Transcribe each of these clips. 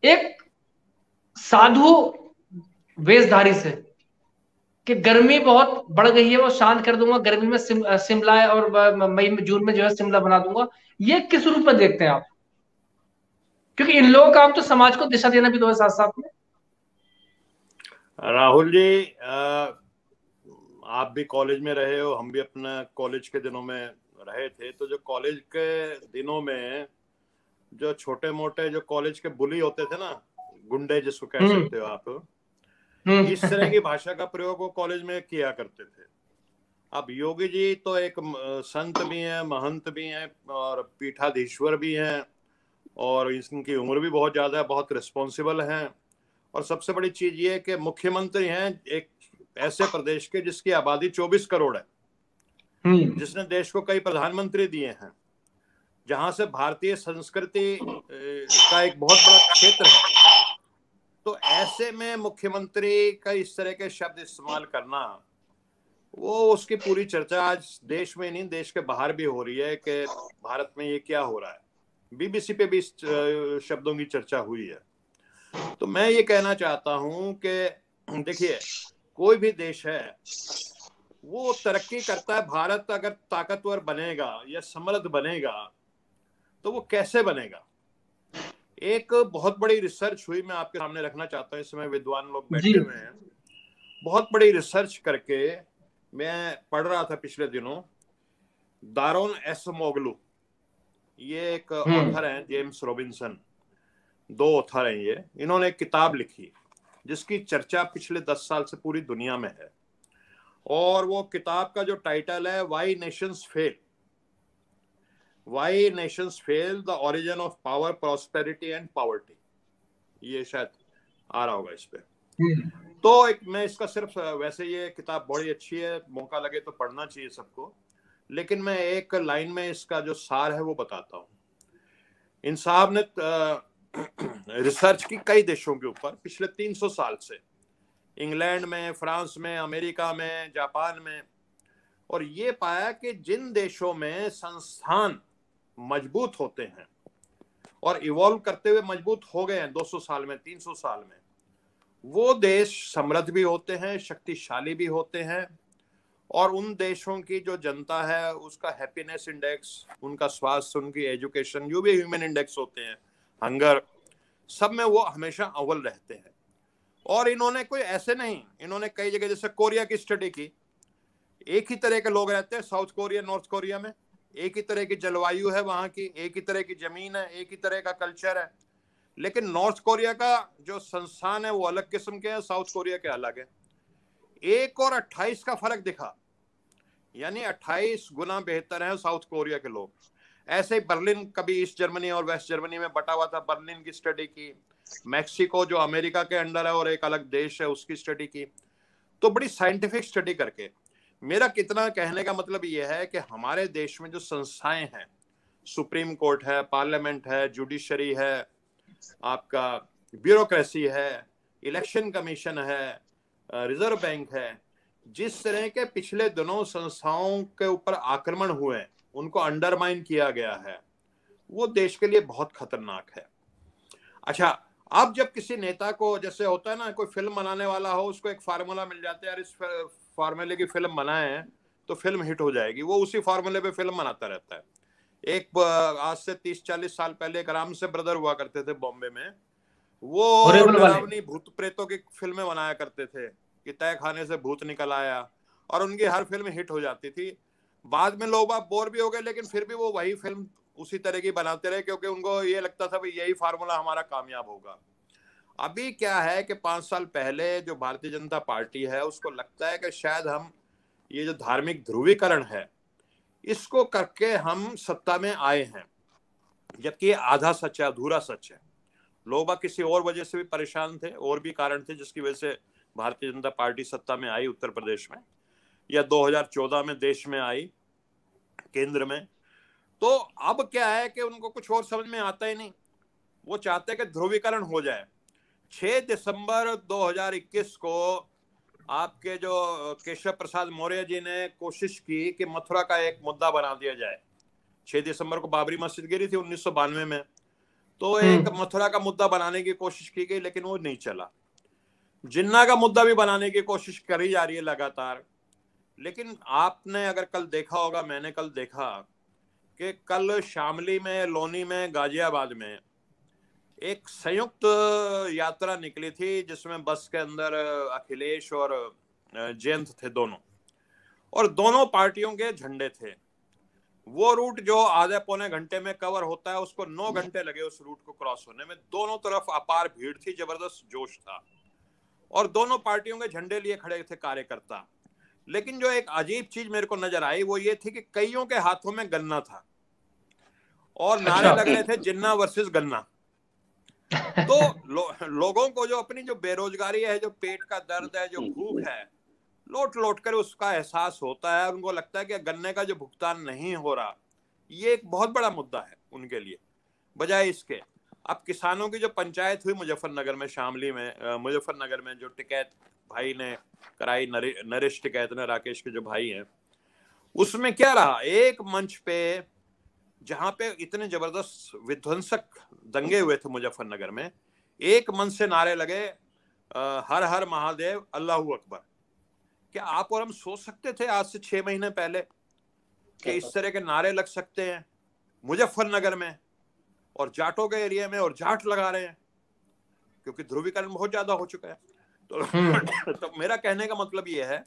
एक साधु वेशधारी से कि गर्मी बहुत बढ़ गई है, वो शांत कर दूंगा, गर्मी में शिमला और मई में जून में जो है शिमला बना दूंगा। ये किस रूप में देखते हैं आप? क्योंकि इन लोगों का काम तो समाज को दिशा देना भी तो है साथ साथ में। राहुल जी, आप भी कॉलेज में रहे हो, हम भी अपने कॉलेज के दिनों में रहे थे। तो जो कॉलेज के दिनों में जो छोटे मोटे जो कॉलेज के बुली होते थे ना, गुंडे जिसको कह सकते हो आप, इस तरह की भाषा का प्रयोग वो कॉलेज में किया करते थे। अब योगी जी तो एक संत भी हैं, महंत भी हैं और पीठाधीश्वर भी हैं, और इनकी उम्र भी बहुत ज्यादा है, बहुत रिस्पॉन्सिबल हैं। और सबसे बड़ी चीज ये है कि मुख्यमंत्री हैं एक ऐसे प्रदेश के जिसकी आबादी 24 करोड़ है, जिसने देश को कई प्रधानमंत्री दिए हैं, जहां से भारतीय संस्कृति का एक बहुत बड़ा क्षेत्र है। तो ऐसे में मुख्यमंत्री का इस तरह के शब्द इस्तेमाल करना, वो उसकी पूरी चर्चा आज देश में नहीं, देश के बाहर भी हो रही है कि भारत में ये क्या हो रहा है। बीबीसी पे भी इस शब्दों की चर्चा हुई है। तो मैं ये कहना चाहता हूं कि देखिए, कोई भी देश है वो तरक्की करता है। भारत अगर ताकतवर बनेगा या समृद्ध बनेगा तो वो कैसे बनेगा? एक बहुत बड़ी रिसर्च हुई, मैं आपके सामने रखना चाहता हूँ, इस समय विद्वान लोग बैठे हुए हैं। बहुत बड़ी रिसर्च करके मैं पढ़ रहा था पिछले दिनों, दारोन एसमोगलू, ये एक ऑथर हैं, जेम्स रॉबिन्सन, दो ऑथर हैं ये। इन्होंने एक किताब लिखी जिसकी चर्चा पिछले 10 साल से पूरी दुनिया में है, और वो किताब का जो टाइटल है why nations fail, why nations fail, the origin of power, prosperity and poverty. ये शायद आ रहा होगा इस पे। तो एक मैं इसका सिर्फ, वैसे ये किताब बड़ी अच्छी है, मौका लगे तो पढ़ना चाहिए सबको, लेकिन मैं एक लाइन में इसका जो सार है वो बताता हूँ। इन साहब ने रिसर्च की कई देशों के ऊपर पिछले 300 साल से, इंग्लैंड में, फ्रांस में, अमेरिका में, जापान में, और ये पाया कि जिन देशों में संस्थान मजबूत होते हैं और इवॉल्व करते हुए मजबूत हो गए हैं 200 साल में, 300 साल में, वो देश समृद्ध भी होते हैं, शक्तिशाली भी होते हैं, और उन देशों की जो जनता है उसका हैप्पीनेस इंडेक्स, उनका स्वास्थ्य, उनकी एजुकेशन, जो भी ह्यूमन इंडेक्स होते हैं, हंगर, सब में वो हमेशा अव्वल रहते हैं। और इन्होंने कोई ऐसे नहीं, इन्होंने कई जगह जैसे कोरिया की स्टडी की, एक ही तरह के लोग रहते हैं साउथ कोरिया, नॉर्थ कोरिया में, एक ही तरह की जलवायु है वहां की, एक ही तरह की जमीन है, एक ही तरह का कल्चर है, लेकिन नॉर्थ कोरिया का जो संस्थान है वो अलग किस्म के हैं, साउथ कोरिया के अलग है। 1 और 28 का फर्क दिखा, यानी 28 गुना बेहतर है साउथ कोरिया के लोग। ऐसे ही बर्लिन, कभी ईस्ट जर्मनी और वेस्ट जर्मनी में बटा हुआ था, बर्लिन की स्टडी की। मैक्सिको जो अमेरिका के अंडर है और एक अलग देश है, उसकी स्टडी की। तो बड़ी साइंटिफिक स्टडी करके, मेरा कितना कहने का मतलब यह है कि हमारे देश में जो संस्थाएं हैं, सुप्रीम कोर्ट है, पार्लियामेंट है, जुडिशरी है, आपका ब्यूरोक्रेसी है, इलेक्शन कमीशन है, रिजर्व बैंक है, जिस तरह के पिछले दिनों संस्थाओं के ऊपर आक्रमण हुए, उनको अंडरमाइन किया गया है, वो देश के लिए बहुत खतरनाक है। अच्छा, अब जब किसी नेता को, जैसे होता है ना, कोई फिल्म बनाने वाला हो, उसको एक फार्मूला मिल जाता है, यार इस फार्मूले की फिल्म बनाए तो फिल्म हिट हो जाएगी, वो उसी फार्मूले पे फिल्म बनाता रहता है। एक आज से 30-40 साल पहले एक राम से ब्रदर हुआ करते थे बॉम्बे में, वो डरावनी भूत प्रेतों की फिल्में बनाया करते थे कि तय खाने से भूत निकल आया, और उनकी हर फिल्म हिट हो जाती थी। बाद में लोग बाग बोर भी हो गए, लेकिन फिर भी वो वही फिल्म उसी तरह की बनाते रहे, क्योंकि उनको ये लगता था भाई यही फार्मूला हमारा कामयाब होगा। अभी क्या है कि 5 साल पहले जो भारतीय जनता पार्टी है, उसको लगता है कि शायद हम ये जो धार्मिक ध्रुवीकरण है, इसको करके हम सत्ता में आए हैं, जबकि आधा सच है, अधूरा सच है। लोग किसी और वजह से भी परेशान थे, और भी कारण थे जिसकी वजह से भारतीय जनता पार्टी सत्ता में आई उत्तर प्रदेश में, या 2014 में देश में आई, केंद्र में। तो अब क्या है कि उनको कुछ और समझ में आता ही नहीं, वो चाहते हैं कि ध्रुवीकरण हो जाए। 6 दिसंबर 2021 को आपके जो केशव प्रसाद मौर्य जी ने कोशिश की कि मथुरा का एक मुद्दा बना दिया जाए। 6 दिसंबर को बाबरी मस्जिद गिरी थी 1992 में, तो एक मथुरा का मुद्दा बनाने की कोशिश की गई, लेकिन वो नहीं चला। जिन्ना का मुद्दा भी बनाने की कोशिश करी जा रही है लगातार। लेकिन आपने अगर कल देखा होगा, मैंने कल देखा कि कल शामली में, लोनी में, गाजियाबाद में एक संयुक्त यात्रा निकली थी, जिसमें बस के अंदर अखिलेश और जयंत थे दोनों, और दोनों पार्टियों के झंडे थे। वो रूट जो आधे पौने घंटे में कवर होता है, उसको 9 घंटे लगे उस रूट को क्रॉस होने में। दोनों तरफ अपार भीड़ थी, जबरदस्त जोश था, और दोनों पार्टियों के झंडे लिए खड़े थे कार्यकर्ता। लेकिन जो एक अजीब चीज मेरे को नजर आई वो ये थी कि कईयों के हाथों में गन्ना था और नारे लग रहे थे जिन्ना वर्सेस गन्ना। तो लोगों को जो अपनी जो बेरोजगारी है, जो पेट का दर्द है, जो भूख है, लौट लौट कर उसका एहसास होता है। उनको लगता है कि गन्ने का जो भुगतान नहीं हो रहा, ये एक बहुत बड़ा मुद्दा है उनके लिए। बजाय इसके अब किसानों की जो पंचायत हुई मुजफ्फरनगर में, शामली में, मुजफ्फरनगर में जो टिकैत भाई ने कराई, नरेश टिकैत ने, राकेश के जो भाई हैं, उसमें क्या रहा, एक मंच पे जहां पे इतने जबरदस्त विध्वंसक दंगे हुए थे मुजफ्फरनगर में, एक मंच से नारे लगे हर हर महादेव, अल्लाहू अकबर। क्या आप और हम सोच सकते थे आज से 6 महीने पहले कि इस तरह के नारे लग सकते हैं मुजफ्फरनगर में, और जाटों के एरिया में, और जाट लगा रहे हैं, क्योंकि ध्रुवीकरण बहुत ज्यादा हो चुका है। तो मेरा कहने का मतलब ये है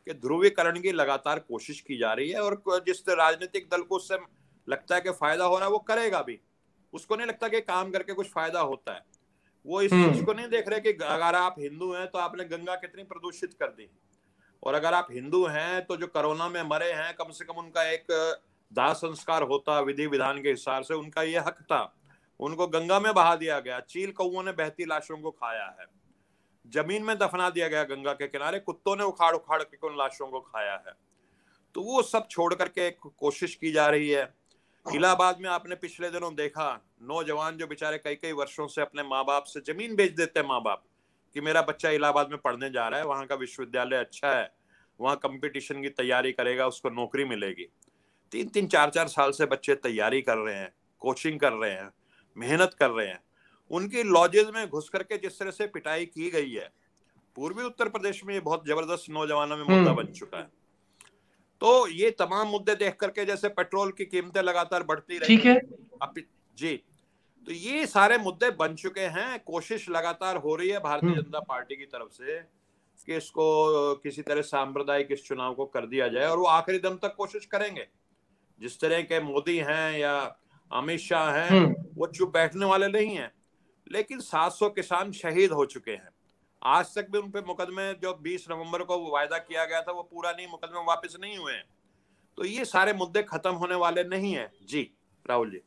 कि ध्रुवीकरण की लगातार कोशिश की जा रही है, और जिस राजनीतिक दल को उससे लगता है कि फायदा हो रहा है वो करेगा भी। उसको नहीं लगता कि काम करके कुछ फायदा होता है। वो इस चीज को नहीं देख रहे कि अगर आप हिंदू हैं तो आपने गंगा कितनी प्रदूषित कर दी, और अगर आप हिंदू हैं तो जो कोरोना में मरे हैं, कम से कम उनका एक दाह संस्कार होता विधि विधान के हिसाब से, उनका ये हक था। उनको गंगा में बहा दिया गया, चील कौओं ने बहती लाशों को खाया है, जमीन में दफना दिया गया गंगा के किनारे, कुत्तों ने उखाड़ उखाड़ के उन लाशों को खाया है। तो वो सब छोड़ करके एक कोशिश की जा रही है। इलाहाबाद में आपने पिछले दिनों देखा, नौजवान जो बेचारे कई कई वर्षों से अपने माँ बाप से जमीन बेच देते हैं, माँ बाप कि मेरा बच्चा इलाहाबाद में पढ़ने जा रहा है, वहां का विश्वविद्यालय अच्छा है, वहां कंपटीशन की तैयारी करेगा, उसको नौकरी मिलेगी। 3-3, 4-4 साल से बच्चे तैयारी कर रहे हैं, कोचिंग कर रहे हैं, मेहनत कर रहे हैं। उनकी लॉजेज में घुस करके जिस तरह से पिटाई की गई है, पूर्वी उत्तर प्रदेश में ये बहुत जबरदस्त नौजवानों में मुद्दा बन चुका है। तो ये तमाम मुद्दे देख करके, जैसे पेट्रोल की कीमतें लगातार बढ़ती रही, ठीक है जी, तो ये सारे मुद्दे बन चुके हैं। कोशिश लगातार हो रही है भारतीय जनता पार्टी की तरफ से कि इसको किसी तरह सांप्रदायिक इस चुनाव को कर दिया जाए, और वो आखिरी दम तक कोशिश करेंगे। जिस तरह के मोदी हैं या अमित शाह हैं, वो चुप बैठने वाले नहीं हैं। लेकिन 700 किसान शहीद हो चुके हैं, आज तक भी उन पे मुकदमे जो 20 नवंबर को वायदा किया गया था वो पूरा नहीं, मुकदमे वापस नहीं हुए हैं। तो ये सारे मुद्दे खत्म होने वाले नहीं है। जी राहुल जी।